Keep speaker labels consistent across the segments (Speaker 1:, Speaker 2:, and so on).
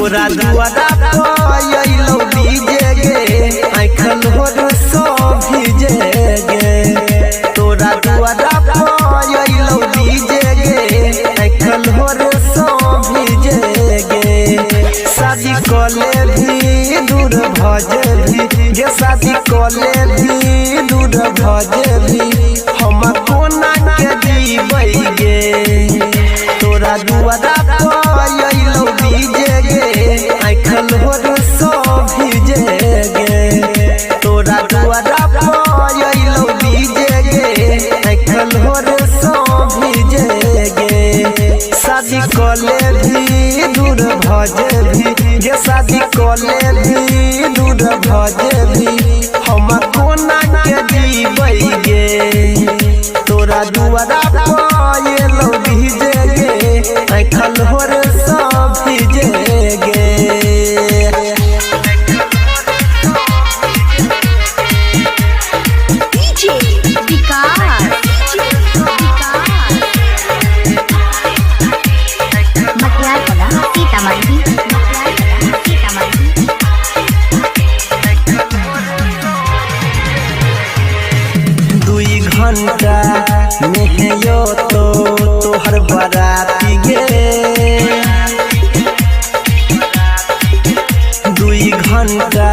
Speaker 1: तोरा दुआरा पायलो डीजे गे आँखल होर सो भीजे गे तोरा दुआरा पायलो डीजे गे आँखल होर सो भीजे गे शादी कले भी दूर भजे भी गे शादी कले भी दूर भजे भी हम कोना के जीबै गे तोरा दुआरा पायलो डीजे गे आँखल होर सो भीजे गे तोरा दुआरा पायलो डीजे गे आँखल होर सो भीजे गे शादी कले भी दूर भजे भी गे शादी कले भी दूर भजे भी हम कोना के जीबै गे तोरा दुआरा पायलो डीजे गे आँखल होर सो भीजे गे घंटा मेहयो तो तोहर बाराती गे 2 घंटा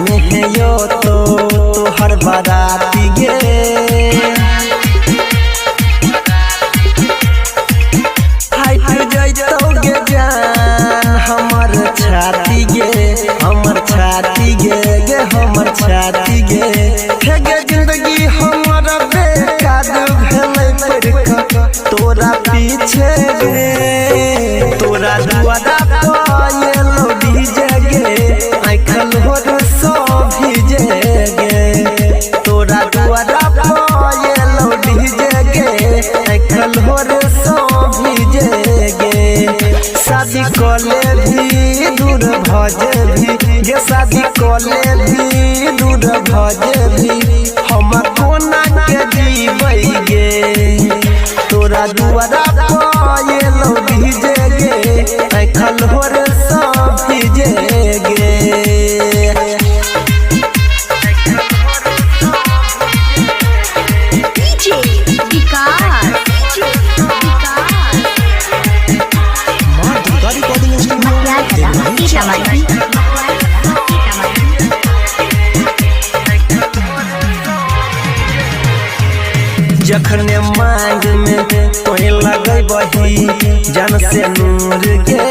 Speaker 1: मेहयो तो तोहर बाराती गे हाइट जइतो गे जान हमर छाती गे हमर छाती गे गे हमर छाती गे हे गे जिंदगी हमर बेकार भेलै पड़का तोरा पीछे गे तोरा दुआरा पायलो डीजे गे आँखल होर सो भीजे गे तोरा दुआरा पायलो डीजे गे आँखल होर सो भीजे गे शादी कले भी दूर भजे भी गे शादी कले भी दूर भजे भी हम कोना के जीबै गे तोरा दुआरा पायलो डीजे गे आँखल होर सो भीजे गे जखने मांग में तोहे लगे बही जान से नूर गे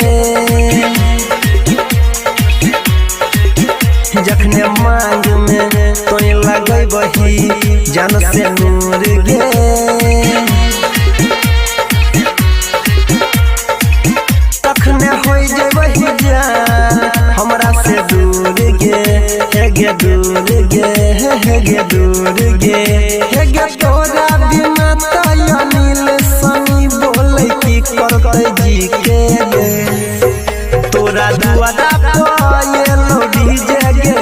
Speaker 1: जखने मांग में तोहे लगे बही जान से नूर गे तखने हो जेबही जान हमरा से दूर गे हे गे दूर गे हे गे दूर गे हे गे तोरा बिना तो अनिल सनी बोले की करते जी के गे तोरा दुआरा पायलो डीजे गे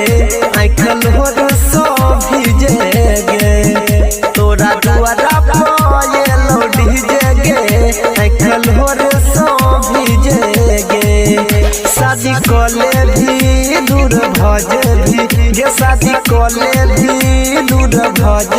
Speaker 1: आँखल होर सो भीजे गे तोरा दुआरा पायलो डीजे गे आँखल होर सो भीजे गे शादी कले भी दूर भजे भी गे शादी कले भी दूर भजे